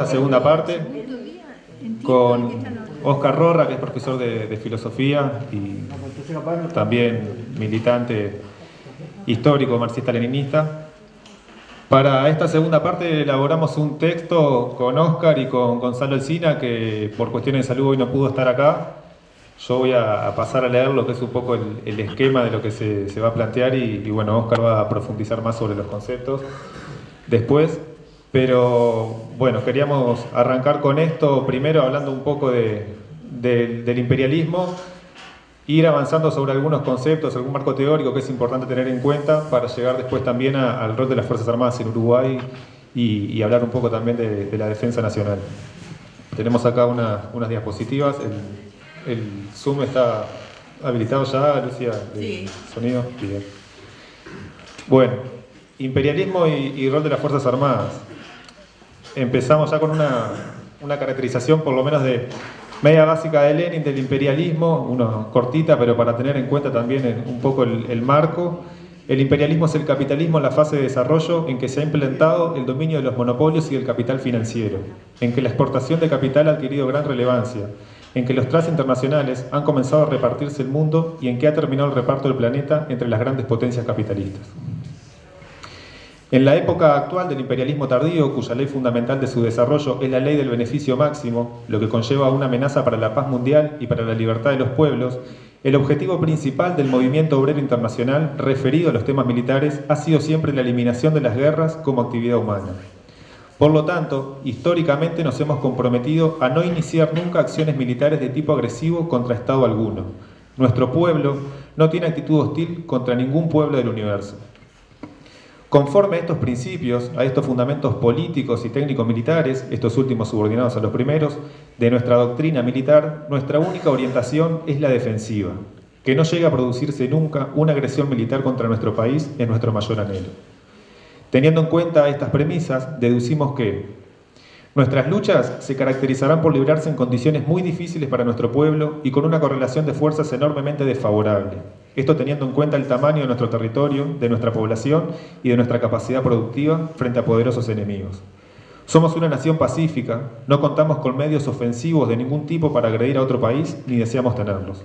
esta segunda parte con Óscar Rorra, que es profesor de filosofía y también militante histórico marxista-leninista. Para esta segunda parte elaboramos un texto con Óscar y con Gonzalo Encina, que por cuestiones de salud hoy no pudo estar acá. Yo voy a pasar a leer lo que es un poco el esquema de lo que se va a plantear y bueno, Óscar va a profundizar más sobre los conceptos después. Pero bueno, queríamos arrancar con esto, primero hablando un poco del imperialismo, ir avanzando sobre algunos conceptos, algún marco teórico que es importante tener en cuenta para llegar después también al rol de las Fuerzas Armadas en Uruguay y hablar un poco también de la defensa nacional. Tenemos acá unas diapositivas, el Zoom está habilitado ya, Lucía, sí. Sonido, bien. Bueno, imperialismo y rol de las Fuerzas Armadas. Empezamos ya con una caracterización por lo menos de media básica de Lenin del imperialismo, una cortita, pero para tener en cuenta también un poco el marco. El imperialismo es el capitalismo en la fase de desarrollo en que se ha implantado el dominio de los monopolios y del capital financiero, en que la exportación de capital ha adquirido gran relevancia, en que los trastos internacionales han comenzado a repartirse el mundo y en que ha terminado el reparto del planeta entre las grandes potencias capitalistas. En la época actual del imperialismo tardío, cuya ley fundamental de su desarrollo es la ley del beneficio máximo, lo que conlleva una amenaza para la paz mundial y para la libertad de los pueblos, el objetivo principal del movimiento obrero internacional referido a los temas militares ha sido siempre la eliminación de las guerras como actividad humana. Por lo tanto, históricamente nos hemos comprometido a no iniciar nunca acciones militares de tipo agresivo contra Estado alguno. Nuestro pueblo no tiene actitud hostil contra ningún pueblo del universo. Conforme a estos principios, a estos fundamentos políticos y técnico-militares, estos últimos subordinados a los primeros, de nuestra doctrina militar, nuestra única orientación es la defensiva. Que no llegue a producirse nunca una agresión militar contra nuestro país es nuestro mayor anhelo. Teniendo en cuenta estas premisas, deducimos que nuestras luchas se caracterizarán por librarse en condiciones muy difíciles para nuestro pueblo y con una correlación de fuerzas enormemente desfavorable. Esto teniendo en cuenta el tamaño de nuestro territorio, de nuestra población y de nuestra capacidad productiva frente a poderosos enemigos. Somos una nación pacífica, no contamos con medios ofensivos de ningún tipo para agredir a otro país, ni deseamos tenerlos.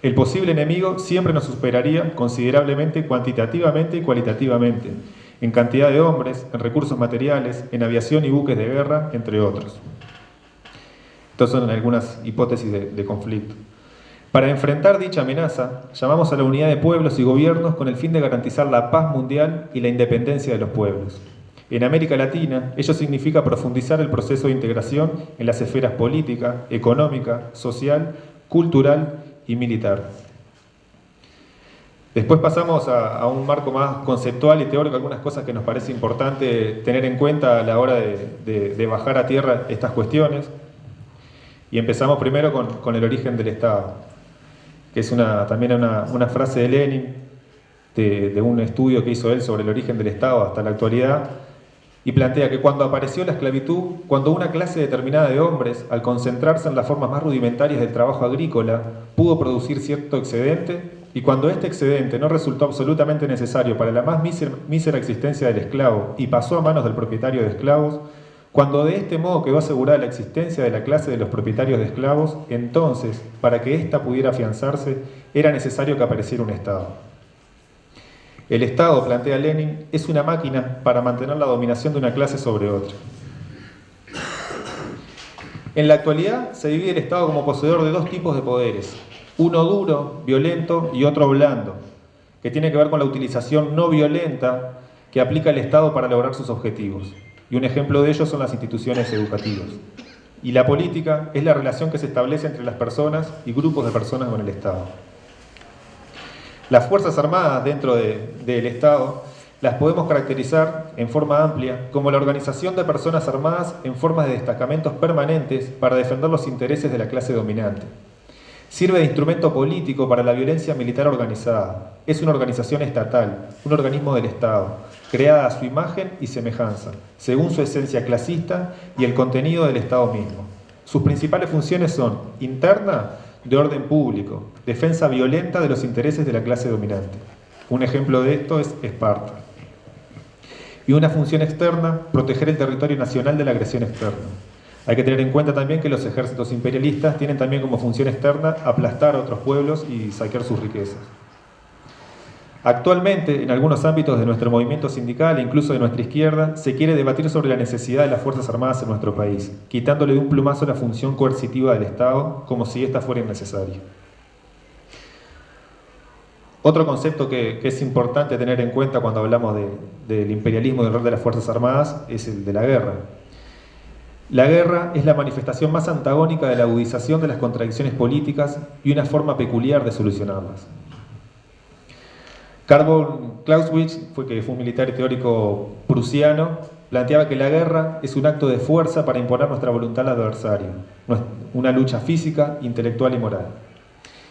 El posible enemigo siempre nos superaría considerablemente cuantitativamente y cualitativamente, en cantidad de hombres, en recursos materiales, en aviación y buques de guerra, entre otros. Estas son algunas hipótesis de conflicto. Para enfrentar dicha amenaza, llamamos a la unidad de pueblos y gobiernos con el fin de garantizar la paz mundial y la independencia de los pueblos. En América Latina, ello significa profundizar el proceso de integración en las esferas política, económica, social, cultural y militar. Después pasamos a un marco más conceptual y teórico, algunas cosas que nos parece importante tener en cuenta a la hora de bajar a tierra estas cuestiones. Y empezamos primero con el origen del Estado, que es también una frase de Lenin, de un estudio que hizo él sobre el origen del Estado hasta la actualidad, y plantea que cuando apareció la esclavitud, cuando una clase determinada de hombres, al concentrarse en las formas más rudimentarias del trabajo agrícola, pudo producir cierto excedente, y cuando este excedente no resultó absolutamente necesario para la más mísera existencia del esclavo y pasó a manos del propietario de esclavos, cuando de este modo quedó asegurada la existencia de la clase de los propietarios de esclavos, entonces, para que ésta pudiera afianzarse, era necesario que apareciera un Estado. El Estado, plantea Lenin, es una máquina para mantener la dominación de una clase sobre otra. En la actualidad se divide el Estado como poseedor de dos tipos de poderes, uno duro, violento, y otro blando, que tiene que ver con la utilización no violenta que aplica el Estado para lograr sus objetivos. Y un ejemplo de ello son las instituciones educativas. Y la política es la relación que se establece entre las personas y grupos de personas con el Estado. Las Fuerzas Armadas dentro del Estado las podemos caracterizar en forma amplia como la organización de personas armadas en formas de destacamentos permanentes para defender los intereses de la clase dominante. Sirve de instrumento político para la violencia militar organizada. Es una organización estatal, un organismo del Estado, creada a su imagen y semejanza, según su esencia clasista y el contenido del Estado mismo. Sus principales funciones son interna, de orden público, defensa violenta de los intereses de la clase dominante. Un ejemplo de esto es Esparta. Y una función externa, proteger el territorio nacional de la agresión externa. Hay que tener en cuenta también que los ejércitos imperialistas tienen también como función externa aplastar a otros pueblos y saquear sus riquezas. Actualmente, en algunos ámbitos de nuestro movimiento sindical e incluso de nuestra izquierda, se quiere debatir sobre la necesidad de las Fuerzas Armadas en nuestro país, quitándole de un plumazo la función coercitiva del Estado, como si ésta fuera innecesaria. Otro concepto que es importante tener en cuenta cuando hablamos del imperialismo y del rol de las Fuerzas Armadas es el de la guerra. La guerra es la manifestación más antagónica de la agudización de las contradicciones políticas y una forma peculiar de solucionarlas. Carl von Clausewitz, que fue un militar y teórico prusiano, planteaba que la guerra es un acto de fuerza para imponer nuestra voluntad al adversario, una lucha física, intelectual y moral.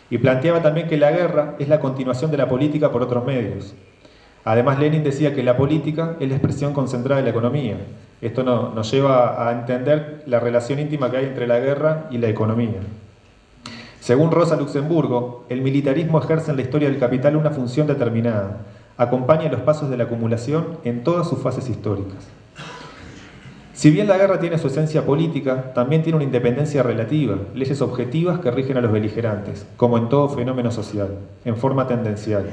Y planteaba también que la guerra es la continuación de la política por otros medios. Además, Lenin decía que la política es la expresión concentrada de la economía. Esto nos lleva a entender la relación íntima que hay entre la guerra y la economía. Según Rosa Luxemburgo, el militarismo ejerce en la historia del capital una función determinada, acompaña los pasos de la acumulación en todas sus fases históricas. Si bien la guerra tiene su esencia política, también tiene una independencia relativa, leyes objetivas que rigen a los beligerantes, como en todo fenómeno social, en forma tendencial,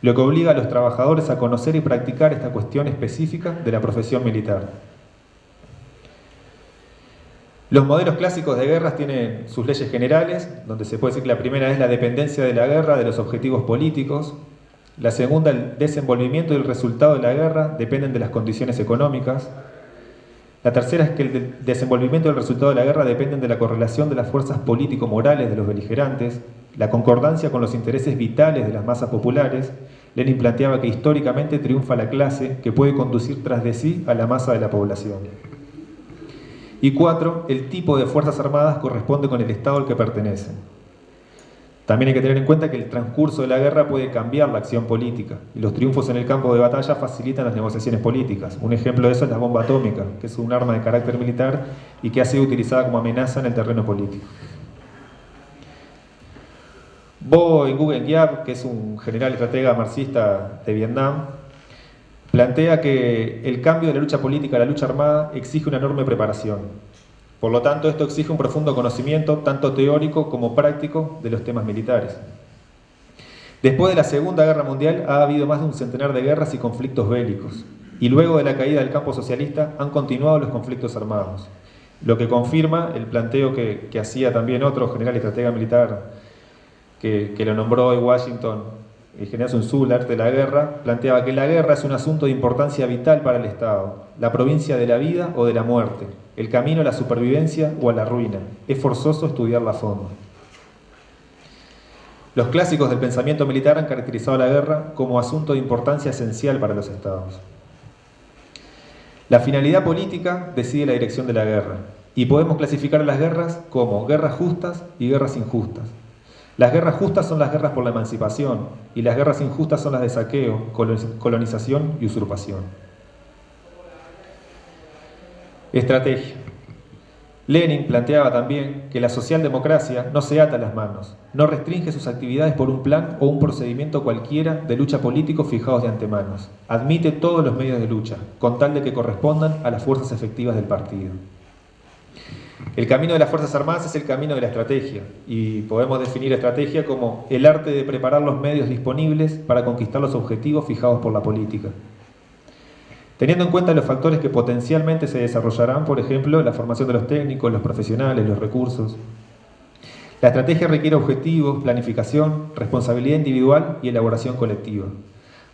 lo que obliga a los trabajadores a conocer y practicar esta cuestión específica de la profesión militar. Los modelos clásicos de guerras tienen sus leyes generales, donde se puede decir que la primera es la dependencia de la guerra de los objetivos políticos, la segunda, el desenvolvimiento y el resultado de la guerra dependen de las condiciones económicas, la tercera es que el desenvolvimiento y el resultado de la guerra dependen de la correlación de las fuerzas político-morales de los beligerantes, la concordancia con los intereses vitales de las masas populares. Lenin planteaba que históricamente triunfa la clase que puede conducir tras de sí a la masa de la población. Y 4, el tipo de fuerzas armadas corresponde con el Estado al que pertenecen. También hay que tener en cuenta que el transcurso de la guerra puede cambiar la acción política y los triunfos en el campo de batalla facilitan las negociaciones políticas. Un ejemplo de eso es la bomba atómica, que es un arma de carácter militar y que ha sido utilizada como amenaza en el terreno político. Bo Nguyen Giap, que es un general estratega marxista de Vietnam, plantea que el cambio de la lucha política a la lucha armada exige una enorme preparación. Por lo tanto, esto exige un profundo conocimiento, tanto teórico como práctico, de los temas militares. Después de la Segunda Guerra Mundial ha habido más de un centenar de guerras y conflictos bélicos, y luego de la caída del campo socialista han continuado los conflictos armados, lo que confirma el planteo que hacía también otro general estratega militar que lo nombró hoy Washington, el general Sun Tzu, el arte de la guerra, planteaba que la guerra es un asunto de importancia vital para el Estado, la provincia de la vida o de la muerte, el camino a la supervivencia o a la ruina. Es forzoso estudiarla a fondo. Los clásicos del pensamiento militar han caracterizado la guerra como asunto de importancia esencial para los Estados. La finalidad política decide la dirección de la guerra, y podemos clasificar las guerras como guerras justas y guerras injustas. Las guerras justas son las guerras por la emancipación y las guerras injustas son las de saqueo, colonización y usurpación. Estrategia. Lenin planteaba también que la socialdemocracia no se ata las manos, no restringe sus actividades por un plan o un procedimiento cualquiera de lucha político fijados de antemano. Admite todos los medios de lucha, con tal de que correspondan a las fuerzas efectivas del partido. El camino de las Fuerzas Armadas es el camino de la estrategia, y podemos definir estrategia como el arte de preparar los medios disponibles para conquistar los objetivos fijados por la política. Teniendo en cuenta los factores que potencialmente se desarrollarán, por ejemplo, la formación de los técnicos, los profesionales, los recursos. La estrategia requiere objetivos, planificación, responsabilidad individual y elaboración colectiva.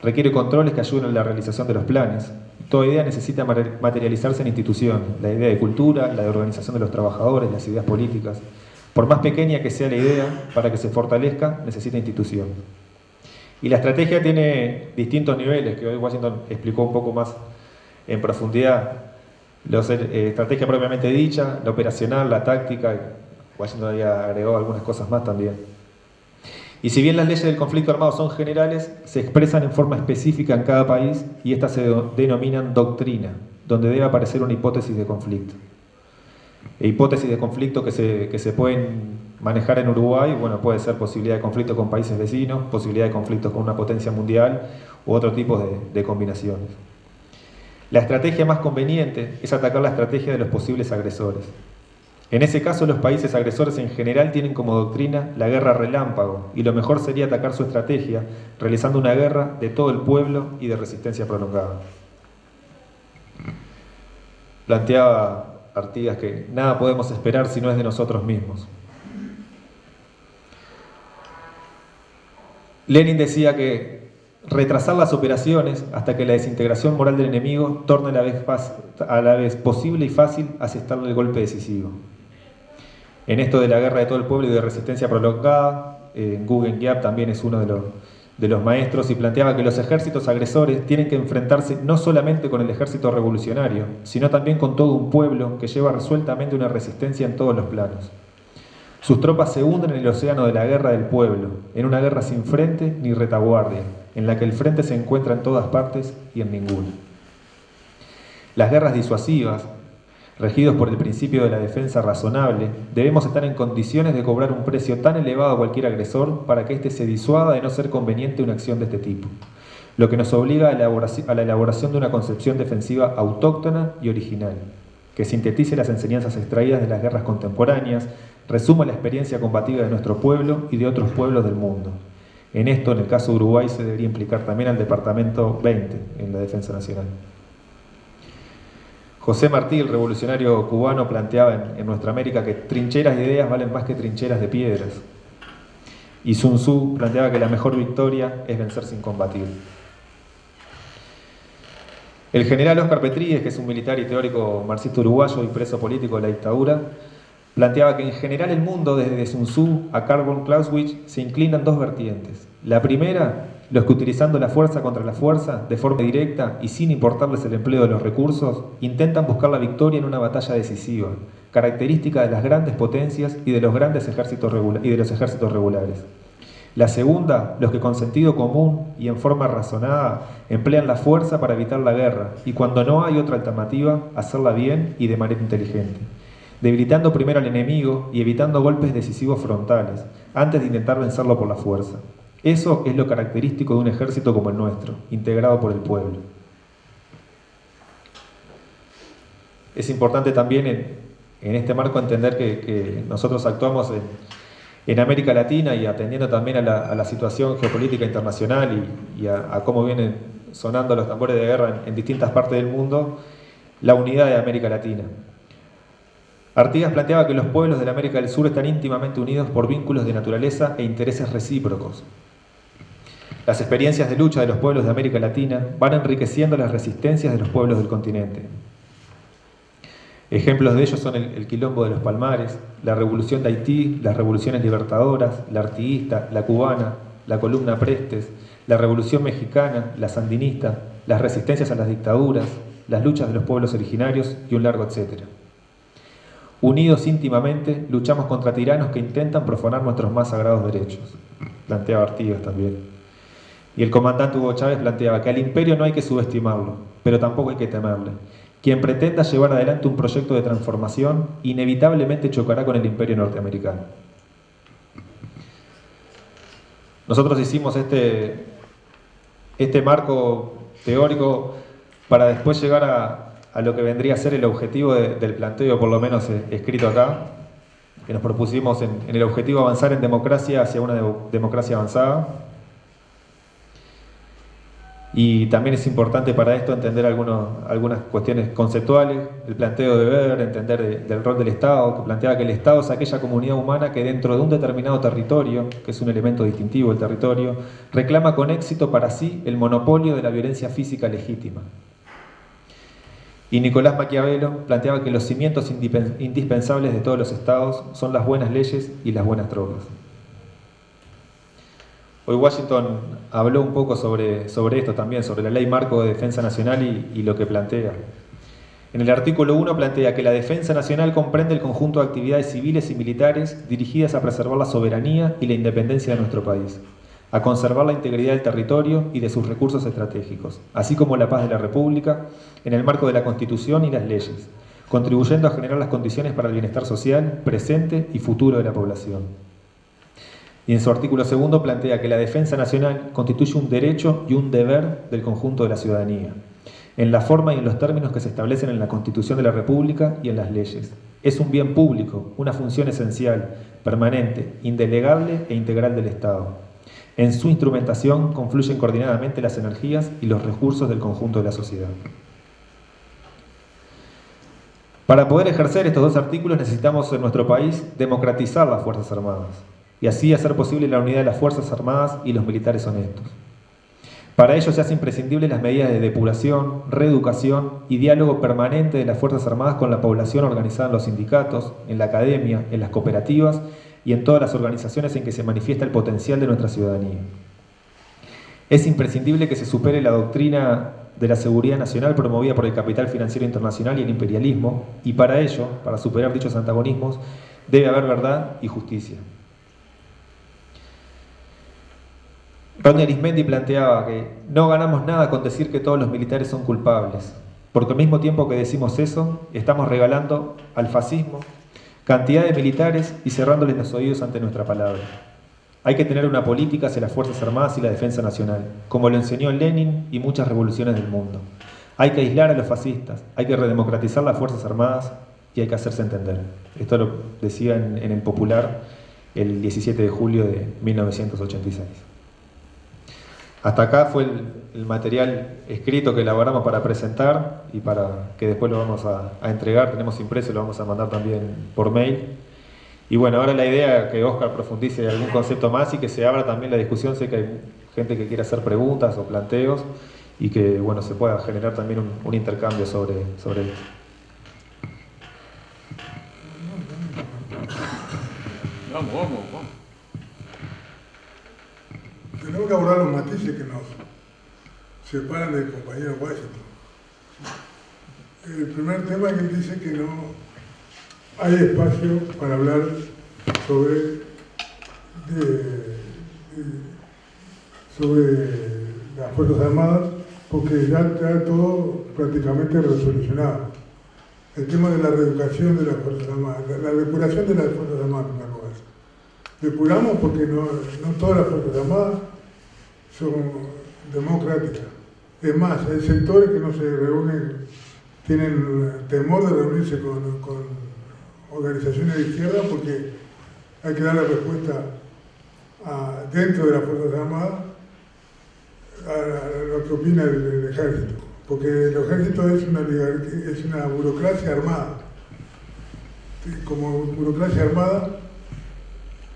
Requiere controles que ayuden a la realización de los planes. Toda idea necesita materializarse en instituciones, la idea de cultura, la de organización de los trabajadores, las ideas políticas. Por más pequeña que sea la idea, para que se fortalezca, necesita institución. Y la estrategia tiene distintos niveles, que hoy Washington explicó un poco más en profundidad. La estrategia propiamente dicha, la operacional, la táctica, Washington había agregado algunas cosas más también. Y si bien las leyes del conflicto armado son generales, se expresan en forma específica en cada país y estas se denominan doctrina, donde debe aparecer una hipótesis de conflicto. Hipótesis de conflicto que se pueden manejar en Uruguay, bueno, puede ser posibilidad de conflicto con países vecinos, posibilidad de conflicto con una potencia mundial u otro tipo de combinaciones. La estrategia más conveniente es atacar la estrategia de los posibles agresores. En ese caso, los países agresores en general tienen como doctrina la guerra relámpago, y lo mejor sería atacar su estrategia, realizando una guerra de todo el pueblo y de resistencia prolongada. Planteaba Artigas que nada podemos esperar si no es de nosotros mismos. Lenin decía que retrasar las operaciones hasta que la desintegración moral del enemigo torne a la vez posible y fácil asestarle el golpe decisivo. En esto de la guerra de todo el pueblo y de resistencia prolongada, Guggenheim también es uno de los maestros, y planteaba que los ejércitos agresores tienen que enfrentarse no solamente con el ejército revolucionario, sino también con todo un pueblo que lleva resueltamente una resistencia en todos los planos. Sus tropas se hunden en el océano de la guerra del pueblo, en una guerra sin frente ni retaguardia, en la que el frente se encuentra en todas partes y en ninguna. Las guerras disuasivas, regidos por el principio de la defensa razonable, debemos estar en condiciones de cobrar un precio tan elevado a cualquier agresor para que éste se disuada de no ser conveniente una acción de este tipo, lo que nos obliga a la elaboración de una concepción defensiva autóctona y original, que sintetice las enseñanzas extraídas de las guerras contemporáneas, resuma la experiencia combativa de nuestro pueblo y de otros pueblos del mundo. En esto, en el caso de Uruguay, se debería implicar también al Departamento 20 en la Defensa Nacional. José Martí, el revolucionario cubano, planteaba en Nuestra América que trincheras de ideas valen más que trincheras de piedras. Y Sun Tzu planteaba que la mejor victoria es vencer sin combatir. El general Óscar Petríguez, que es un militar y teórico marxista uruguayo y preso político de la dictadura, planteaba que en general el mundo, desde Sun Tzu a Karl von Clausewitz, se inclina en dos vertientes. La primera, los que utilizando la fuerza contra la fuerza, de forma directa y sin importarles el empleo de los recursos, intentan buscar la victoria en una batalla decisiva, característica de las grandes potencias y de los grandes ejércitos regulares. La segunda, los que con sentido común y en forma razonada emplean la fuerza para evitar la guerra y cuando no hay otra alternativa, hacerla bien y de manera inteligente, debilitando primero al enemigo y evitando golpes decisivos frontales, antes de intentar vencerlo por la fuerza. Eso es lo característico de un ejército como el nuestro, integrado por el pueblo. Es importante también en este marco entender que nosotros actuamos en América Latina y atendiendo también a la situación geopolítica internacional y a cómo vienen sonando los tambores de guerra en distintas partes del mundo, la unidad de América Latina. Artigas planteaba que los pueblos de la América del Sur están íntimamente unidos por vínculos de naturaleza e intereses recíprocos. Las experiencias de lucha de los pueblos de América Latina van enriqueciendo las resistencias de los pueblos del continente. Ejemplos de ello son el Quilombo de los Palmares, la Revolución de Haití, las revoluciones libertadoras, la artiguista, la cubana, la Columna Prestes, la Revolución Mexicana, la sandinista, las resistencias a las dictaduras, las luchas de los pueblos originarios y un largo etcétera. Unidos íntimamente, luchamos contra tiranos que intentan profanar nuestros más sagrados derechos, planteaba Artigas también. Y el comandante Hugo Chávez planteaba que al imperio no hay que subestimarlo, pero tampoco hay que temerle. Quien pretenda llevar adelante un proyecto de transformación, inevitablemente chocará con el imperio norteamericano. Nosotros hicimos este marco teórico para después llegar a lo que vendría a ser el objetivo del planteo, por lo menos escrito acá, que nos propusimos en el objetivo avanzar en democracia hacia una democracia avanzada. Y también es importante para esto entender algunas cuestiones conceptuales, el planteo de Weber, entender del rol del Estado, que planteaba que el Estado es aquella comunidad humana que dentro de un determinado territorio, que es un elemento distintivo del territorio, reclama con éxito para sí el monopolio de la violencia física legítima. Y Nicolás Maquiavelo planteaba que los cimientos indispensables de todos los Estados son las buenas leyes y las buenas tropas. Hoy Washington habló un poco sobre esto también, sobre la Ley Marco de Defensa Nacional y lo que plantea. En el artículo 1 plantea que la defensa nacional comprende el conjunto de actividades civiles y militares dirigidas a preservar la soberanía y la independencia de nuestro país, a conservar la integridad del territorio y de sus recursos estratégicos, así como la paz de la República, en el marco de la Constitución y las leyes, contribuyendo a generar las condiciones para el bienestar social, presente y futuro de la población. Y en su artículo 2 plantea que la defensa nacional constituye un derecho y un deber del conjunto de la ciudadanía. en la forma y en los términos que se establecen en la Constitución de la República y en las leyes. Es un bien público, una función esencial, permanente, indelegable e integral del Estado. En su instrumentación confluyen coordinadamente las energías y los recursos del conjunto de la sociedad. Para poder ejercer estos dos artículos necesitamos en nuestro país democratizar las Fuerzas Armadas y así hacer posible la unidad de las Fuerzas Armadas y los militares honestos. Para ello se hace imprescindible las medidas de depuración, reeducación y diálogo permanente de las Fuerzas Armadas con la población organizada en los sindicatos, en la academia, en las cooperativas y en todas las organizaciones en que se manifiesta el potencial de nuestra ciudadanía. Es imprescindible que se supere la doctrina de la seguridad nacional promovida por el capital financiero internacional y el imperialismo, y para ello, para superar dichos antagonismos, debe haber verdad y justicia. Rodney Arismendi planteaba que no ganamos nada con decir que todos los militares son culpables, porque al mismo tiempo que decimos eso, estamos regalando al fascismo cantidad de militares y cerrándoles los oídos ante nuestra palabra. Hay que tener una política hacia las Fuerzas Armadas y la defensa nacional, como lo enseñó Lenin y muchas revoluciones del mundo. Hay que aislar a los fascistas, hay que redemocratizar las Fuerzas Armadas y hay que hacerse entender. Esto lo decía en el Popular el 17 de julio de 1986. Hasta acá fue el material escrito que elaboramos para presentar y para que después lo vamos a entregar. Tenemos impreso y lo vamos a mandar también por mail. Y bueno, ahora la idea es que Óscar profundice algún concepto más y que se abra también la discusión. Sé que hay gente que quiere hacer preguntas o planteos y que bueno, se pueda generar también un intercambio sobre esto. Vamos. Tenemos que abordar los matices que nos separan del compañero Washington. El primer tema es que él dice que no hay espacio para hablar sobre las Fuerzas Armadas porque ya está todo prácticamente resolucionado. El tema de la reeducación de las Fuerzas Armadas, la depuración de las Fuerzas Armadas en primer lugar. Depuramos porque no todas las Fuerzas Armadas son democráticas. Es más, hay sectores que no se reúnen, tienen temor de reunirse con organizaciones de izquierda porque hay que darle respuesta dentro de las Fuerzas Armadas a lo que opina el ejército. Porque el ejército es una burocracia armada. Como burocracia armada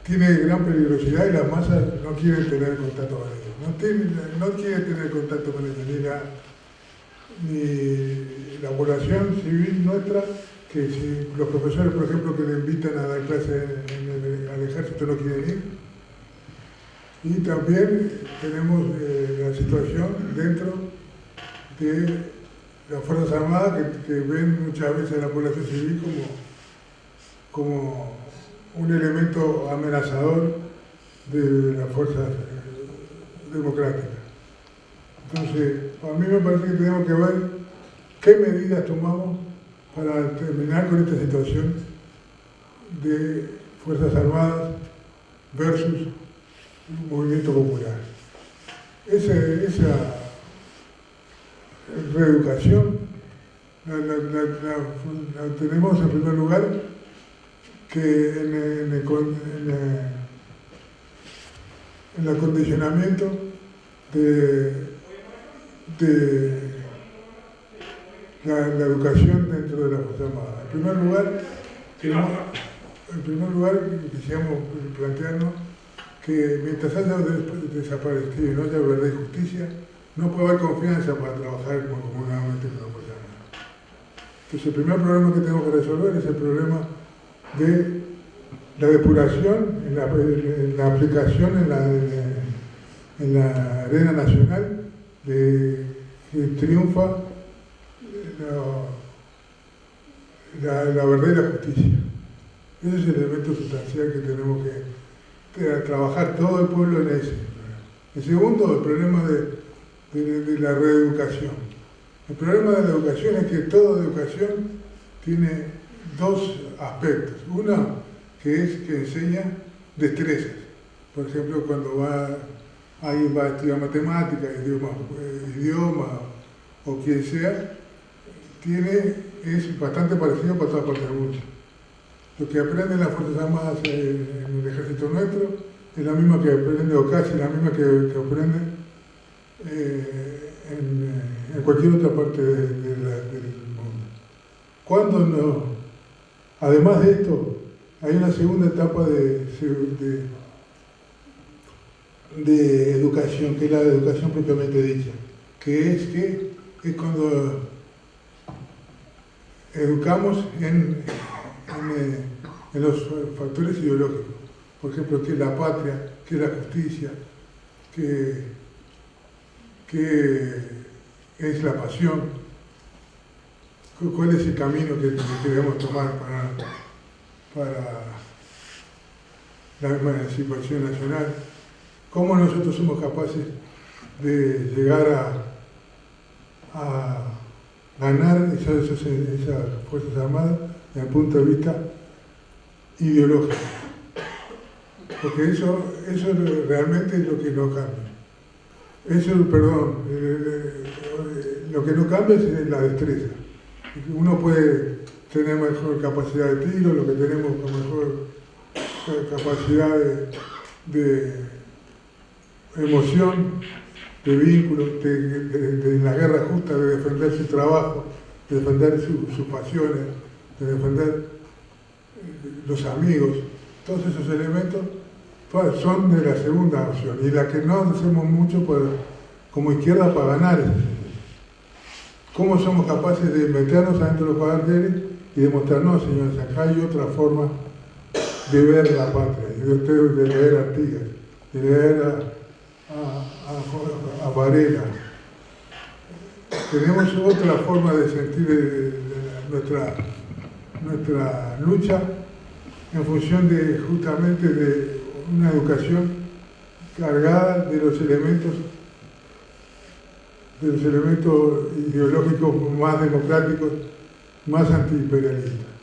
tiene gran peligrosidad y las masas no quieren tener contacto con ellos. No quieren tener contacto con ellos, ni la población civil nuestra, que si los profesores, por ejemplo, que le invitan a dar clases al ejército no quieren ir. Y también tenemos la situación dentro de las Fuerzas Armadas que ven muchas veces a la población civil como un elemento amenazador de las fuerzas democráticas. Entonces, a mí me parece que tenemos que ver qué medidas tomamos para terminar con esta situación de Fuerzas Armadas versus un movimiento popular. Esa reeducación la tenemos en primer lugar que en el acondicionamiento de la educación dentro de la Fuerza Armada. En primer lugar, quisiéramos plantearnos que mientras haya desaparecido y no haya verdad y justicia, no puede haber confianza para trabajar comunamente con la Fuerza Armada. Entonces, el primer problema que tenemos que resolver es el problema de la depuración en la aplicación en la arena nacional que triunfa la verdad y la justicia. Ese es el elemento sustancial que tenemos que trabajar todo el pueblo en ese. El segundo, el problema de la reeducación. El problema de la educación es que toda educación tiene dos aspectos. Uno, que enseña destrezas. Por ejemplo, cuando alguien va a estudiar matemáticas, idioma o quien sea, es bastante parecido para toda parte del mundo. Lo que aprenden las Fuerzas Armadas en el ejército nuestro es la misma que aprende, o casi la misma que aprende en cualquier otra parte del mundo. Cuando no, además de esto, hay una segunda etapa de educación, que es la educación propiamente dicha, que es cuando educamos en los factores ideológicos. Por ejemplo, qué es la patria, qué es la justicia, qué es la pasión, cuál es el camino que debemos tomar para la emancipación nacional, cómo nosotros somos capaces de llegar a ganar esas Fuerzas Armadas desde el punto de vista ideológico. Porque eso realmente es lo que no cambia. Lo que no cambia es la destreza. Uno puede tener mejor capacidad de tiro, lo que tenemos con mejor capacidad de emoción, de vínculo, de la guerra justa, de defender su trabajo, de defender sus pasiones, de defender los amigos. Todos esos elementos son de la segunda opción y la que no hacemos mucho como izquierda para ganar ese sentido. ¿Cómo somos capaces de meternos adentro de los cuarteles y demostrarnos, señores, acá hay otra forma de ver la patria, de leer a Artigas, de leer a Varela? Tenemos otra forma de sentir nuestra lucha en función justamente de una educación cargada de los elementos ideológicos más democráticos, más antiimperialistas.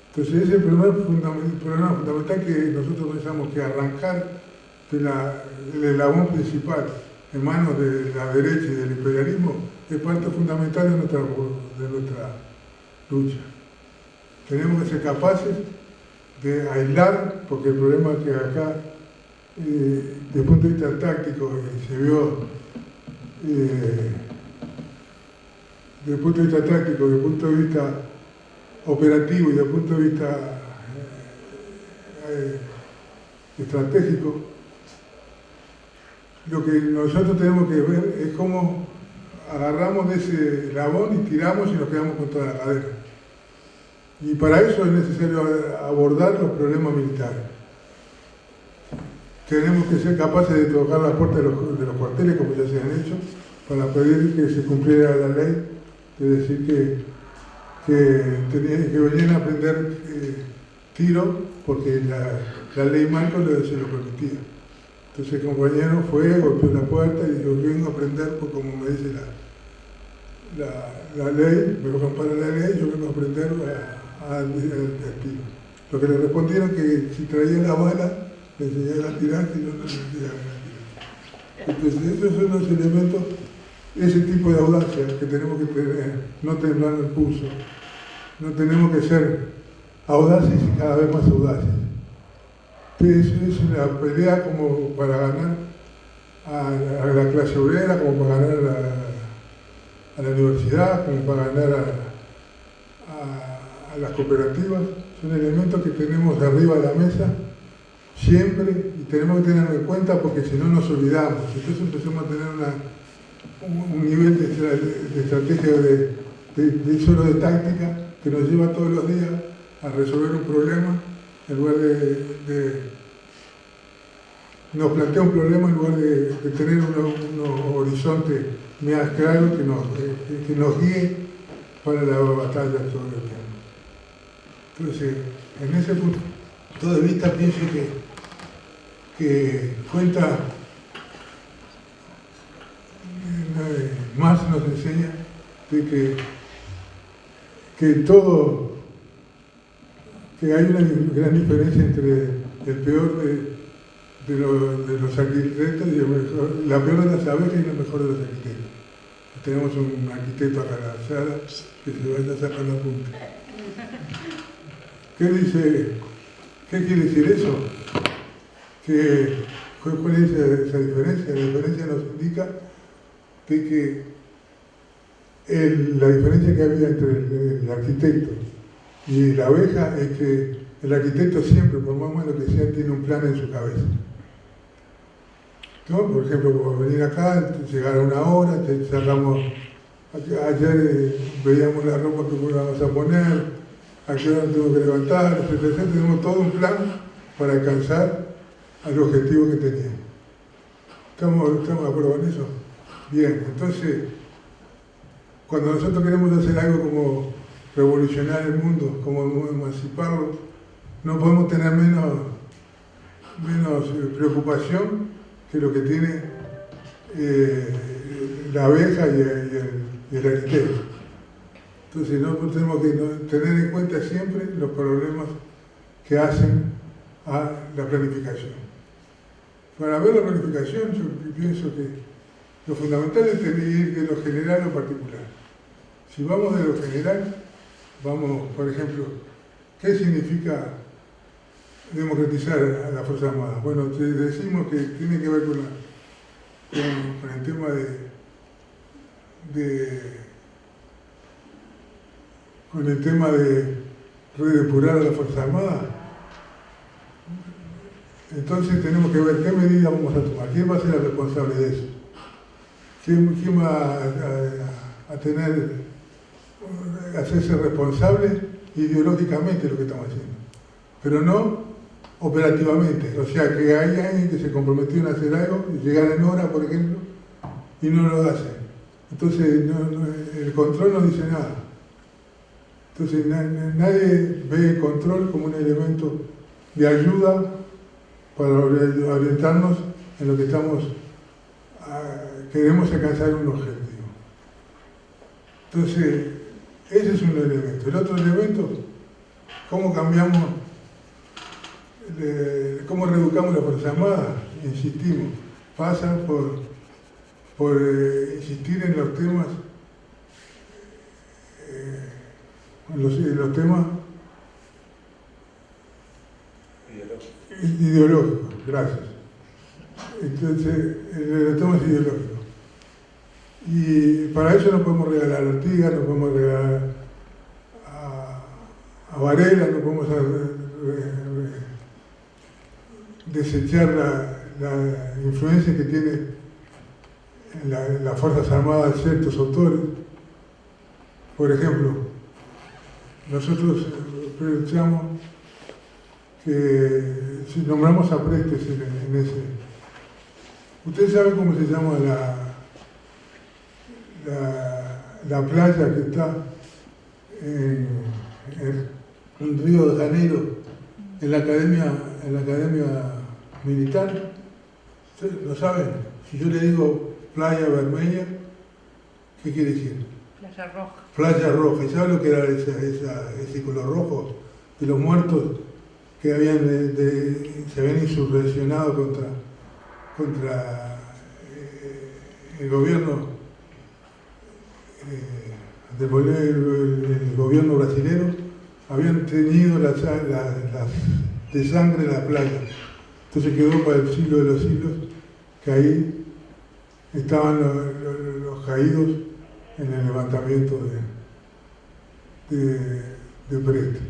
Entonces ese es el problema fundamental que nosotros pensamos que arrancar del eslabón principal en manos de la derecha y del imperialismo es parte fundamental de nuestra lucha. Tenemos que ser capaces de aislar, porque el problema es que acá, desde el punto de vista táctico, se vio, desde el punto de vista táctico, desde el punto de vista operativo y desde el punto de vista estratégico, lo que nosotros tenemos que ver es cómo agarramos de ese eslabón y tiramos y nos quedamos con toda la cadena. Y para eso es necesario abordar los problemas militares. Tenemos que ser capaces de tocar la puerta de los cuarteles, como ya se han hecho, para pedir que se cumpliera la ley, de decir que venían a aprender tiro, porque la ley marco se lo permitía. Entonces el compañero fue, golpeó la puerta y dijo: vengo a aprender, porque como me dice la ley, me ampara la ley, yo vengo a aprender al tiro. Lo que le respondieron que si traía la bala, le enseñaba a tirar, si no, no le enseñaba a tirar. Entonces esos son los elementos, ese tipo de audacia que tenemos que tener, no temblar el pulso, no tenemos que ser audaces y cada vez más audaces. Entonces es una pelea como para ganar a la clase obrera, como para ganar a la universidad, como para ganar a las cooperativas. Son elementos que tenemos arriba de la mesa siempre y tenemos que tenerlo en cuenta, porque si no nos olvidamos. Entonces empezamos a tener un nivel de estrategia de solo de táctica que nos lleva todos los días a resolver un problema en lugar nos plantea un problema en lugar de tener unos horizontes más claros que nos guíe para la batalla sobre el tiempo. Entonces, en ese punto de vista pienso que cuenta más nos enseña de que hay una gran diferencia entre el peor de los arquitectos y la peor de las abejas y lo mejor de los arquitectos. tenemos un arquitecto acá en la sala que se vaya sacando puntos. ¿Qué dice? ¿Qué quiere decir eso? ¿Cuál es esa diferencia? La diferencia nos indica de que la diferencia que había entre el arquitecto y la abeja es que el arquitecto siempre, por más malo que sea, tiene un plan en su cabeza. ¿No? Por ejemplo, por venir acá, llegar a una hora, sacamos, ayer veíamos la ropa que íbamos a poner, a qué hora tengo que levantar, etc. Tenemos todo un plan para alcanzar al objetivo que teníamos. ¿Estamos de acuerdo con eso? Bien, entonces, cuando nosotros queremos hacer algo como revolucionar el mundo, como emanciparlo, no podemos tener menos preocupación que lo que tiene la abeja y el arquitecto. Entonces tenemos que tener en cuenta siempre los problemas que hacen a la planificación. Para ver la planificación, yo pienso que lo fundamental es ir de lo general a lo particular. Si vamos de lo general, vamos, por ejemplo, ¿qué significa democratizar a las Fuerzas Armadas? Bueno, decimos que tiene que ver con el tema con el tema de redepurar a las Fuerzas Armadas. Entonces tenemos que ver qué medidas vamos a tomar, quién va a ser el responsable de eso, quién va a hacerse responsable ideológicamente de lo que estamos haciendo, pero no operativamente. O sea, que hay alguien que se comprometió en hacer algo, llegar en hora, por ejemplo, y no lo hace. Entonces el control no dice nada. Entonces nadie ve el control como un elemento de ayuda para orientarnos en lo que queremos alcanzar un objetivo. Entonces, ese es un elemento. El otro elemento, cómo cambiamos, cómo reeducamos las Fuerzas Armadas, insistimos, pasa por insistir en los temas, en los temas ideológicos, gracias. Entonces, el tema es ideológico. Y para eso no podemos regalar a Artigas, no podemos regalar a Varela, no podemos desechar la influencia que tiene en las Fuerzas Armadas ciertos autores. Por ejemplo, nosotros pensamos que si nombramos a Prestes en ese... ¿Usted sabe cómo se llama la playa que está en Río de Janeiro, en la academia militar? ¿Ustedes lo saben? Si yo le digo playa vermelha, ¿qué quiere decir? Playa roja. Playa roja. ¿Y sabe lo que era ese color rojo? De los muertos que se habían insurreccionado contra el gobierno el gobierno brasilero, habían teñido de sangre la playa. Entonces quedó para el siglo de los siglos que ahí estaban los caídos en el levantamiento de Prestes.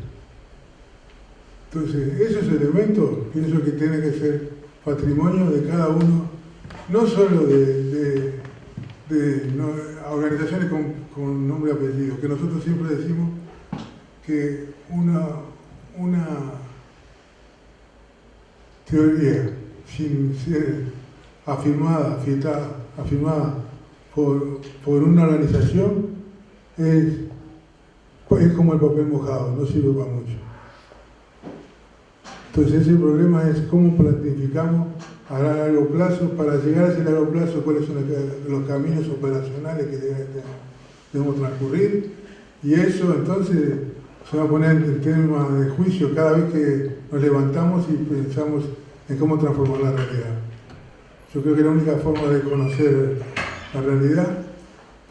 Entonces, esos elementos pienso que tienen que ser patrimonio de cada uno, no solo de organizaciones con nombre y apellido, que nosotros siempre decimos que una teoría sin ser afirmada por una organización es como el papel mojado, no sirve para mucho. Entonces ese problema es cómo planificamos a largo plazo, para llegar a ese largo plazo, cuáles son los caminos operacionales que debemos transcurrir, y eso entonces se va a poner en tema de juicio cada vez que nos levantamos y pensamos en cómo transformar la realidad. Yo creo que la única forma de conocer la realidad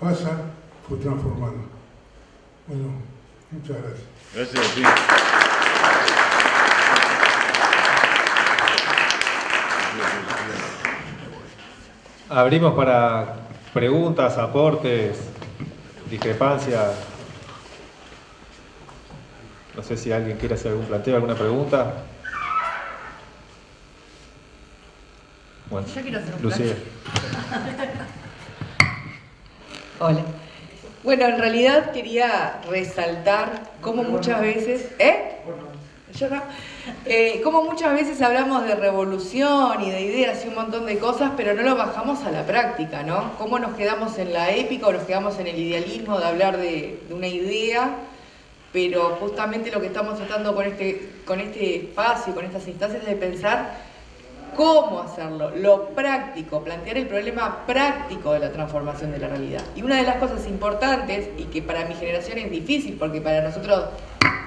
pasa por transformarlo. Bueno, muchas gracias. Gracias, sí. Abrimos para preguntas, aportes, discrepancias. No sé si alguien quiere hacer algún planteo, alguna pregunta. Bueno, Yo quiero hacer un Lucía. Hola. Bueno, en realidad quería resaltar cómo muchas veces... Yo no. Cómo muchas veces hablamos de revolución y de ideas y un montón de cosas, pero no lo bajamos a la práctica, ¿no? Cómo nos quedamos en la épica o nos quedamos en el idealismo de hablar de una idea, pero justamente lo que estamos tratando con este espacio, con estas instancias, es de pensar cómo hacerlo, lo práctico, plantear el problema práctico de la transformación de la realidad. Y una de las cosas importantes, y que para mi generación es difícil, porque para nosotros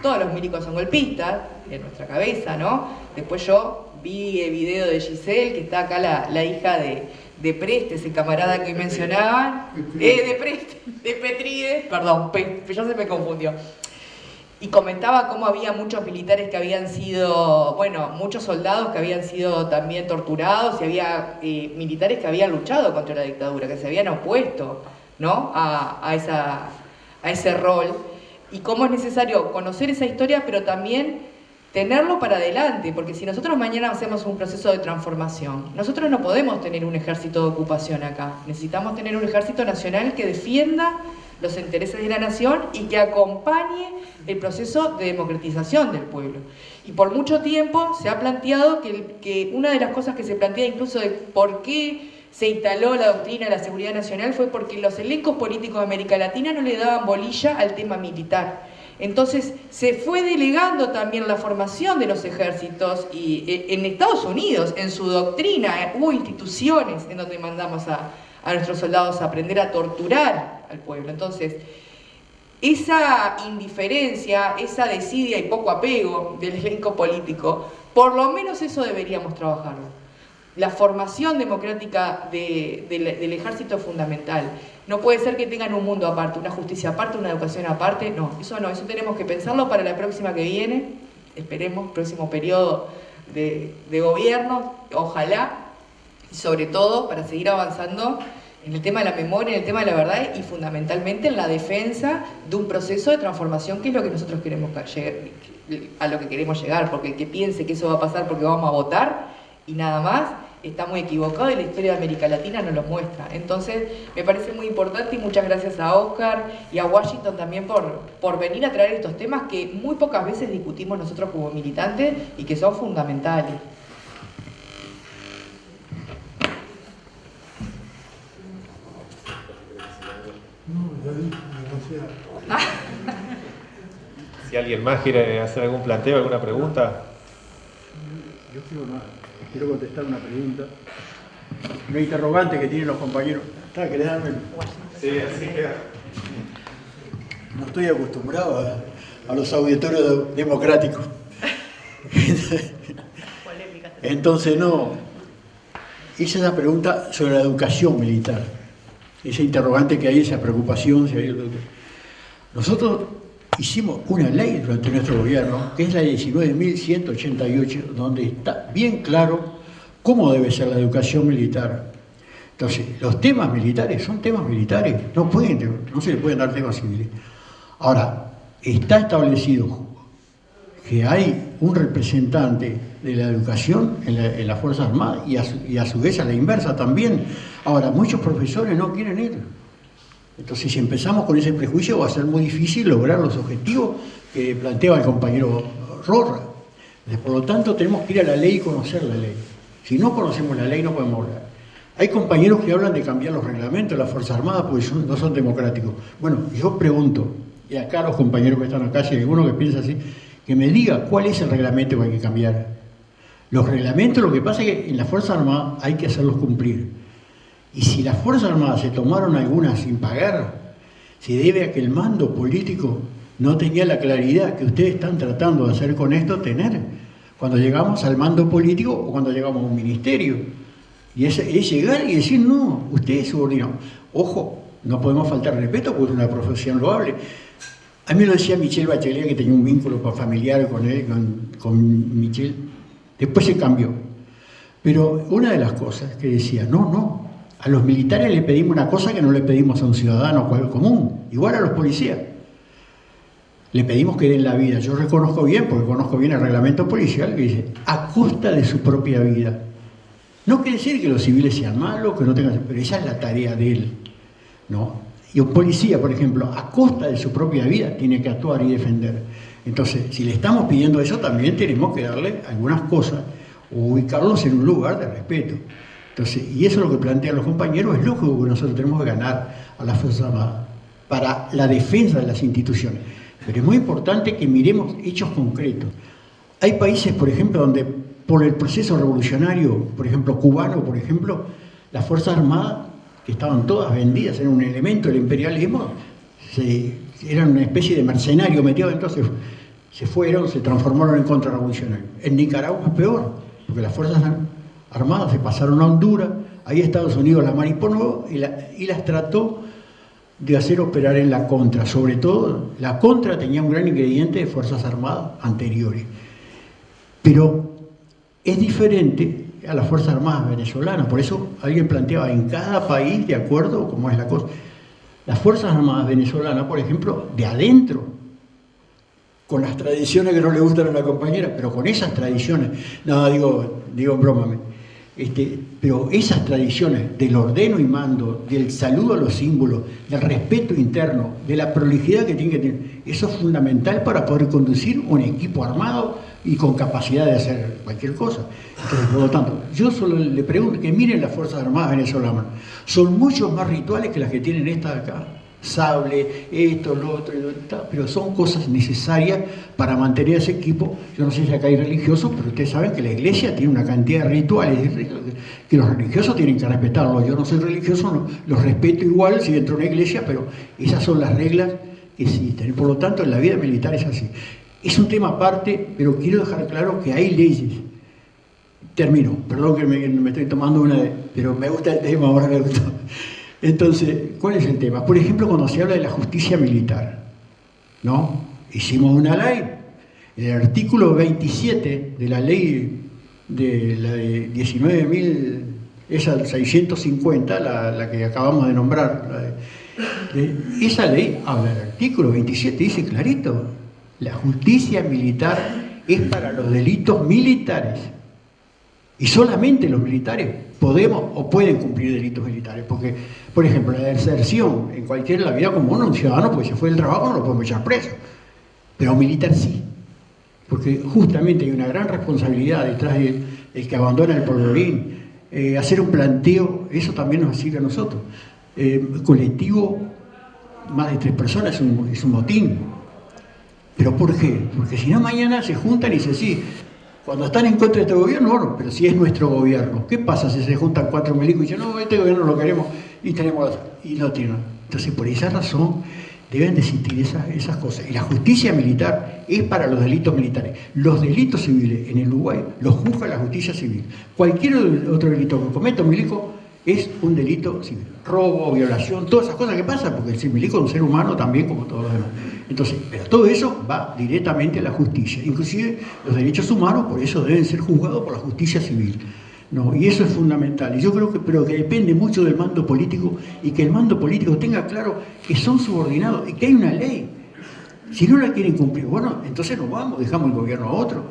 todos los milicos son golpistas, en nuestra cabeza, ¿no? Después yo vi el video de Giselle, que está acá la hija de Preste, ese camarada que mencionaban, de Petrides, perdón, ya se me confundió. Y comentaba cómo había muchos militares que habían sido, bueno, muchos soldados que habían sido también torturados, y había militares que habían luchado contra la dictadura, que se habían opuesto, ¿no? a ese rol. Y cómo es necesario conocer esa historia, pero también tenerlo para adelante, porque si nosotros mañana hacemos un proceso de transformación, nosotros no podemos tener un ejército de ocupación acá. Necesitamos tener un ejército nacional que defienda los intereses de la nación y que acompañe el proceso de democratización del pueblo. Y por mucho tiempo se ha planteado que una de las cosas que se plantea incluso de por qué se instaló la doctrina de la seguridad nacional fue porque los elencos políticos de América Latina no le daban bolilla al tema militar. Entonces se fue delegando también la formación de los ejércitos, y en Estados Unidos, en su doctrina, hubo instituciones en donde mandamos a nuestros soldados a aprender a torturar al pueblo. Entonces, esa indiferencia, esa desidia y poco apego del elenco político, por lo menos eso deberíamos trabajarlo. La formación democrática del ejército es fundamental. No puede ser que tengan un mundo aparte, una justicia aparte, una educación aparte. No, eso tenemos que pensarlo para la próxima que viene, esperemos, próximo periodo de gobierno, ojalá, y sobre todo para seguir avanzando en el tema de la memoria, en el tema de la verdad, y fundamentalmente en la defensa de un proceso de transformación, que es lo que nosotros queremos llegar, a lo que queremos llegar, porque el que piense que eso va a pasar porque vamos a votar y nada más, está muy equivocado, y la historia de América Latina nos lo muestra. Entonces, me parece muy importante, y muchas gracias a Oscar y a Washington también por venir a traer estos temas que muy pocas veces discutimos nosotros como militantes y que son fundamentales. No, ya dije, demasiado. Si alguien más quiere hacer algún planteo, alguna pregunta. Yo quiero contestar una pregunta, una interrogante que tienen los compañeros. ¿Querés darme? Sí, así queda. No estoy acostumbrado a los auditorios democráticos. Entonces, no. Hice esa pregunta sobre la educación militar. Ese interrogante que hay, esa preocupación. Nosotros hicimos una ley durante nuestro gobierno, que es la 19.188, donde está bien claro cómo debe ser la educación militar. Entonces, los temas militares son temas militares, no se le pueden dar temas civiles. Ahora, está establecido que hay un representante de la educación en las Fuerzas Armadas, y a su vez a la inversa también. Ahora, muchos profesores no quieren ir. Entonces, si empezamos con ese prejuicio, va a ser muy difícil lograr los objetivos que planteaba el compañero Rorra. Por lo tanto, tenemos que ir a la ley y conocer la ley. Si no conocemos la ley, no podemos hablar. Hay compañeros que hablan de cambiar los reglamentos de las Fuerzas Armadas porque no son democráticos. Bueno, yo pregunto, y acá los compañeros que están acá, si hay alguno que piensa así, que me diga cuál es el reglamento que hay que cambiar. Los reglamentos, lo que pasa es que en las Fuerzas Armadas hay que hacerlos cumplir. Y si las Fuerzas Armadas se tomaron algunas sin pagar, se debe a que el mando político no tenía la claridad que ustedes están tratando de hacer con esto tener cuando llegamos al mando político o cuando llegamos a un ministerio. Y es llegar y decir, no, ustedes subordinados. Ojo, no podemos faltar respeto porque es una profesión loable. A mí lo decía Michelle Bachelet, que tenía un vínculo familiar con él, con Michelle, después se cambió. Pero una de las cosas que decía, no, a los militares le pedimos una cosa que no le pedimos a un ciudadano común, igual a los policías. Le pedimos que den la vida. Yo reconozco bien, porque conozco bien el reglamento policial, que dice, a costa de su propia vida. No quiere decir que los civiles sean malos, que no tengan... Pero esa es la tarea de él, ¿no? Y un policía, por ejemplo, a costa de su propia vida, tiene que actuar y defender. Entonces, si le estamos pidiendo eso, también tenemos que darle algunas cosas, o ubicarlos en un lugar de respeto. Entonces, y eso es lo que plantean los compañeros, es lógico que nosotros tenemos que ganar a las Fuerzas Armadas para la defensa de las instituciones. Pero es muy importante que miremos hechos concretos. Hay países, por ejemplo, donde por el proceso revolucionario, por ejemplo, cubano, por ejemplo, las Fuerzas Armadas, que estaban todas vendidas, eran un elemento del imperialismo, eran una especie de mercenario metido, entonces se fueron, se transformaron en contrarrevolucionarios. En Nicaragua es peor, porque las Fuerzas Armadas se pasaron a Honduras, ahí Estados Unidos las manipuló y las trató de hacer operar en la contra. Sobre todo, la contra tenía un gran ingrediente de Fuerzas Armadas anteriores. Pero es diferente a las Fuerzas Armadas venezolanas. Por eso alguien planteaba en cada país, de acuerdo cómo es la cosa. Las Fuerzas Armadas venezolanas, por ejemplo, de adentro, con las tradiciones que no le gustan a la compañera, pero con esas tradiciones, no, digo en broma, pero esas tradiciones del ordeno y mando, del saludo a los símbolos, del respeto interno, de la prolijidad que tiene que tener, eso es fundamental para poder conducir un equipo armado y con capacidad de hacer cualquier cosa. Entonces, por lo tanto, yo solo le pregunto que miren las Fuerzas Armadas venezolanas. Son muchos más rituales que las que tienen estas de acá. Sable, esto, lo otro, pero son cosas necesarias para mantener ese equipo. Yo no sé si acá hay religiosos, pero ustedes saben que la iglesia tiene una cantidad de rituales que los religiosos tienen que respetarlos. Yo no soy religioso, no, los respeto igual si dentro de una iglesia, pero esas son las reglas que existen. Y por lo tanto, en la vida militar es así. Es un tema aparte, pero quiero dejar claro que hay leyes. Termino, perdón que me estoy tomando pero me gusta el tema, ahora me gusta. Entonces, ¿cuál es el tema? Por ejemplo, cuando se habla de la justicia militar, ¿no? Hicimos una ley, el artículo 27 de la ley de 19.000, esa 650, la que acabamos de nombrar, esa ley habla del artículo 27, dice clarito, la justicia militar es para los delitos militares. Y solamente los militares podemos o pueden cumplir delitos militares. Porque, por ejemplo, la deserción en la vida común, un ciudadano, pues se fue del trabajo, no lo podemos echar preso. Pero un militar sí. Porque justamente hay una gran responsabilidad detrás del que abandona el polvorín. Hacer un planteo, eso también nos sirve a nosotros. Colectivo, más de 3 personas es un motín. ¿Pero por qué? Porque si no, mañana se juntan y dicen, sí, cuando están en contra de este gobierno, bueno, pero si es nuestro gobierno, ¿qué pasa si se juntan 4 milicos y dicen, no, este gobierno lo queremos y no tienen? Entonces, por esa razón, deben de existir esas cosas. Y la justicia militar es para los delitos militares. Los delitos civiles en el Uruguay los juzga la justicia civil. Cualquier otro delito que cometa un milico es un delito civil. Robo, violación, todas esas cosas que pasan, porque el milico es un ser humano también como todos los demás. Entonces, pero todo eso va directamente a la justicia. Inclusive los derechos humanos, por eso deben ser juzgados por la justicia civil, ¿no? Y eso es fundamental. Y yo creo pero que depende mucho del mando político y que el mando político tenga claro que son subordinados y que hay una ley. Si no la quieren cumplir, bueno, entonces nos vamos, dejamos el gobierno a otro.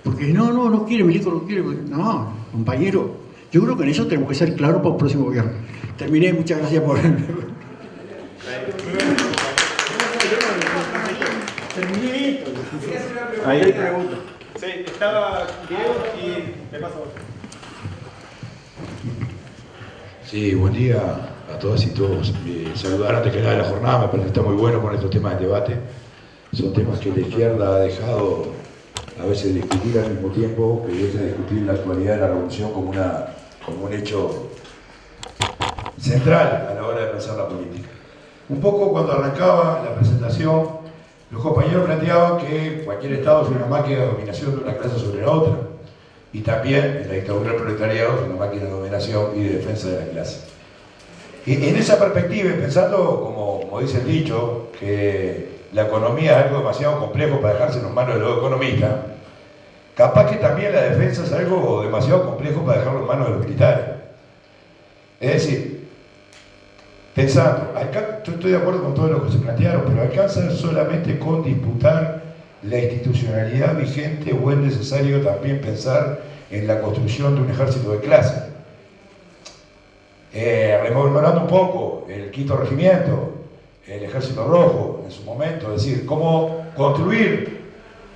Porque no quiere, milico no quiere. No, compañero, yo creo que en eso tenemos que ser claros para el próximo gobierno. Terminé, muchas gracias por... Terminé esto. Ahí pregunto. Sí, estaba Diego y me paso. Sí, buen día a todas y todos. Saludar antes que nada la jornada, me parece que está muy bueno con estos temas de debate. Son temas que la izquierda ha dejado a veces discutir al mismo tiempo, que es discutir la actualidad de la revolución como un hecho central a la hora de pensar la política. Un poco cuando arrancaba la presentación, los compañeros planteaban que cualquier Estado es una máquina de dominación de una clase sobre la otra, y también en la dictadura del proletariado es una máquina de dominación y de defensa de la clase. Y en esa perspectiva, y pensando, como dice el dicho, que la economía es algo demasiado complejo para dejarse en las manos de los economistas, capaz que también la defensa es algo demasiado complejo para dejarlo en manos de los militares. Es decir, pensando, estoy de acuerdo con todo lo que se plantearon, pero alcanza solamente con disputar la institucionalidad vigente o es necesario también pensar en la construcción de un ejército de clase. Rememorando un poco el quinto regimiento, el ejército rojo en su momento, es decir, cómo construir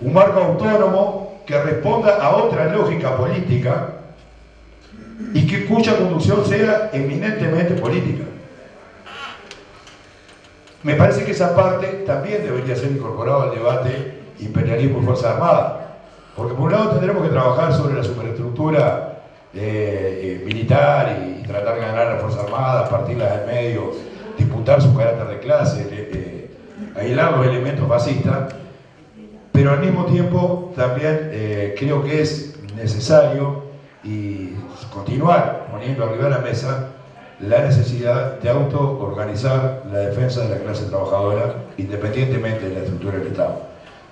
un marco autónomo que responda a otra lógica política y cuya conducción sea eminentemente política. Me parece que esa parte también debería ser incorporada al debate imperialismo y Fuerza Armada, porque por un lado tendremos que trabajar sobre la superestructura militar y tratar de ganar a la Fuerza Armada, partirlas del medio, disputar su carácter de clase, aislar los elementos fascistas, pero al mismo tiempo también creo que es necesario y continuar poniendo arriba de la mesa la necesidad de autoorganizar la defensa de la clase trabajadora independientemente de la estructura del Estado.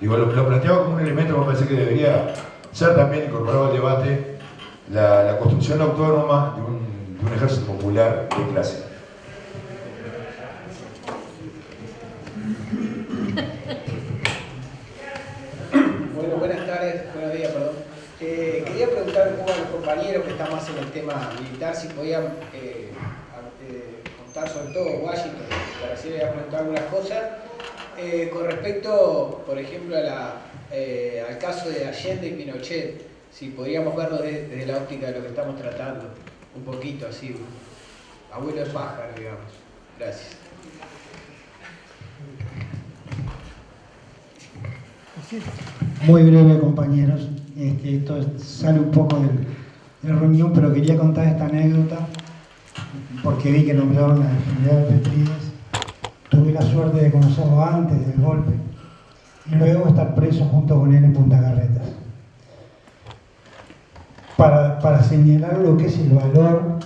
Digo, lo planteaba como un elemento que me parece que debería ser también incorporado al debate, la construcción autónoma de un ejército popular de clase. Bueno, buenas tardes, buenos días, perdón. Quería preguntar un poco a los compañeros que están más en el tema militar si podían contar, sobre todo Washington, que recién le había preguntado algunas cosas, con respecto, por ejemplo, al caso de Allende y Pinochet, si podríamos verlo desde la óptica de lo que estamos tratando, un poquito así, abuelo de pájaro, digamos. Gracias. Muy breve, compañeros. Esto sale un poco de la reunión, pero quería contar esta anécdota porque vi que nombraron al general Petrides. Tuve la suerte de conocerlo antes del golpe y luego estar preso junto con él en Punta Carretas. Para señalar lo que es el valor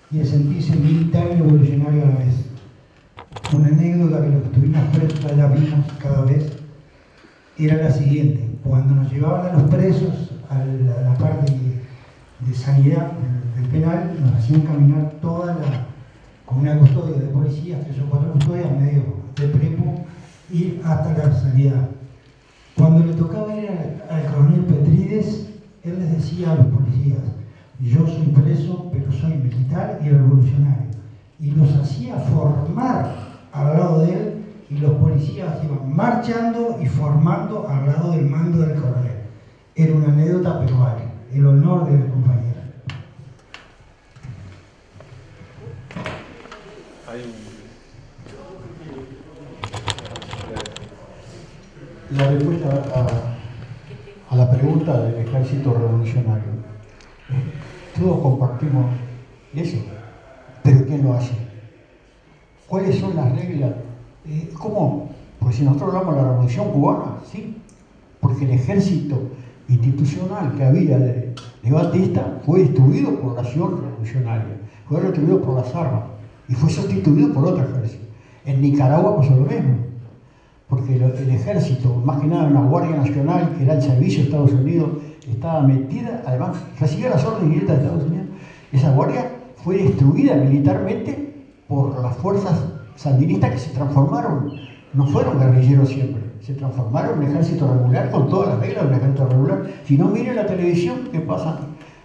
y el sentirse militar y revolucionario a la vez. Una anécdota que los que estuvimos presos allá vimos cada vez era la siguiente: cuando nos llevaban a los presos a la parte de sanidad del penal, nos hacían caminar con una custodia de policías, 3 o 4 custodias, medio de prepo, ir hasta la sanidad. Cuando le tocaba ir al coronel Petrides, él les decía a los policías: yo soy preso, pero soy militar y revolucionario. Y los hacía formar al lado de él, y los policías iban marchando y formando al lado del mando del coronel. Era una anécdota, pero vale, el honor de la compañera. La respuesta a la pregunta del ejército revolucionario. Todos compartimos eso, pero ¿quién lo hace? ¿Cuáles son las reglas? ¿Cómo? Pues si nosotros hablamos de la Revolución Cubana, sí, porque el ejército institucional que había de Batista fue destruido por la acción revolucionaria, fue destruido por las armas y fue sustituido por otro ejército. En Nicaragua pasó lo mismo, porque el ejército, más que nada una Guardia Nacional que era el servicio de Estados Unidos, estaba metida, además recibía las órdenes directas de Estados Unidos. Esa guardia fue destruida militarmente por las fuerzas sandinistas que se transformaron, no fueron guerrilleros siempre, se transformaron en un ejército regular con todas las reglas de un ejército regular. Si no, miren la televisión que pasan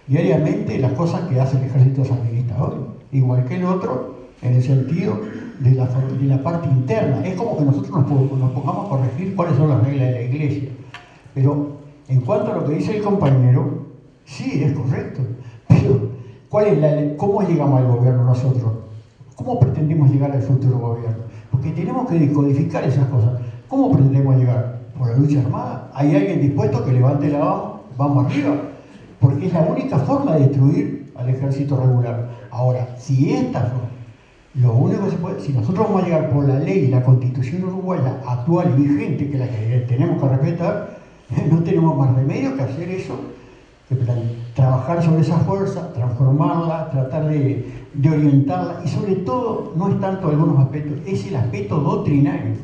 diariamente las cosas que hace el ejército sandinista hoy, igual que el otro, en el sentido de la parte interna. Es como que nosotros nos pongamos a corregir cuáles son las reglas de la iglesia. Pero en cuanto a lo que dice el compañero, sí, es correcto. Pero ¿cómo llegamos al gobierno nosotros? ¿Cómo pretendemos llegar al futuro gobierno? Porque tenemos que decodificar esas cosas. ¿Cómo pretendemos llegar? ¿Por la lucha armada? ¿Hay alguien dispuesto a que levante la mano? Vamos arriba. Porque es la única forma de destruir al ejército regular. Ahora, si lo único que se puede, si nosotros vamos a llegar por la ley y la constitución uruguaya actual y vigente, que es la que tenemos que respetar, no tenemos más remedio que hacer eso, trabajar sobre esa fuerza, transformarla, tratar de orientarla, y sobre todo, no es tanto algunos aspectos, es el aspecto doctrinario,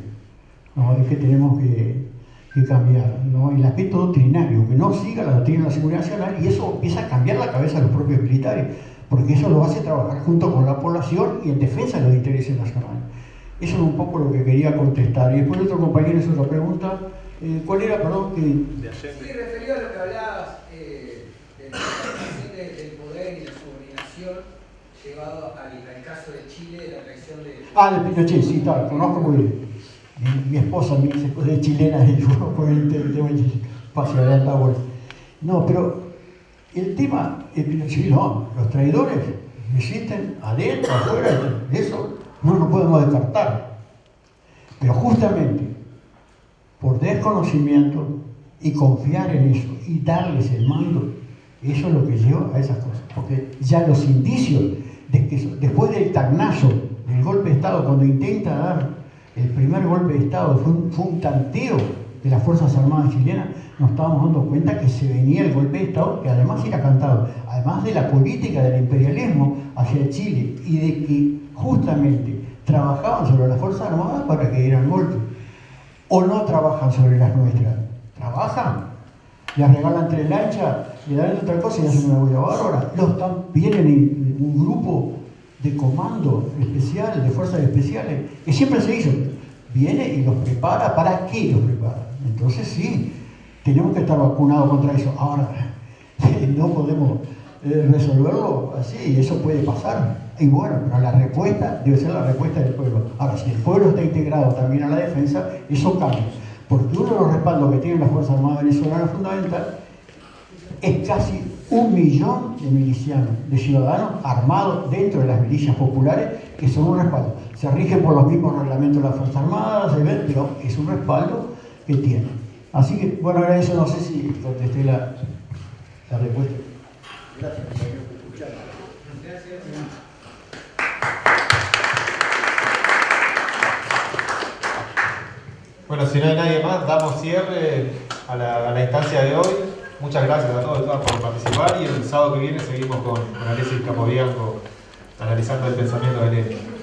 ¿no? Es que tenemos que cambiar, ¿no? El aspecto doctrinario, que no siga la doctrina de la seguridad nacional, y eso empieza a cambiar la cabeza de los propios militares, porque eso lo hace trabajar junto con la población y en defensa de los intereses nacionales. Eso es un poco lo que quería contestar. Y después otro compañero hizo otra pregunta. ¿Cuál era, perdón? Sí, referido a lo que hablabas de la transformación del poder y la subordinación llevado al caso de Chile, de la reacción de... De Pinochet, sí, tal, conozco muy bien. Mi esposa me dice de chilena y yo por el tema hacia adelante. No, pero el tema de Pinochet, no, los traidores existen adentro, afuera, eso no lo podemos descartar. Pero justamente por desconocimiento y confiar en eso y darles el mando, eso es lo que lleva a esas cosas. Porque ya los indicios de que después del tagnazo, del golpe de Estado, cuando intenta dar el primer golpe de Estado, fue un tanteo de las Fuerzas Armadas chilenas, nos estábamos dando cuenta que se venía el golpe de Estado, que además era cantado, además de la política del imperialismo hacia Chile y de que justamente trabajaban sobre las Fuerzas Armadas para que dieran golpe. O no trabajan sobre las nuestras, trabajan, les regalan 3 lanchas, le dan otra cosa y hacen una huella bárbara. Vienen en un grupo de comando especial, de fuerzas especiales, que siempre se hizo, viene y los prepara. ¿Para qué los prepara? Entonces sí, tenemos que estar vacunados contra eso. Ahora, no podemos resolverlo así, eso puede pasar. Y bueno, pero la respuesta debe ser la respuesta del pueblo. Ahora, si el pueblo está integrado también a la defensa, eso cambia. Porque uno de los respaldos que tienen las Fuerzas Armadas venezolanas fundamental es casi 1 millón de milicianos, de ciudadanos armados dentro de las milicias populares, que son un respaldo. Se rigen por los mismos reglamentos de las Fuerzas Armadas, pero es un respaldo que tienen. Así que, bueno, ahora eso no sé si contesté la respuesta. Gracias, compañero, por escuchar. Gracias. Bueno, si no hay nadie más, damos cierre a la instancia de hoy. Muchas gracias a todos y todas por participar, y el sábado que viene seguimos con Alexis Capobianco analizando el pensamiento de Lenin.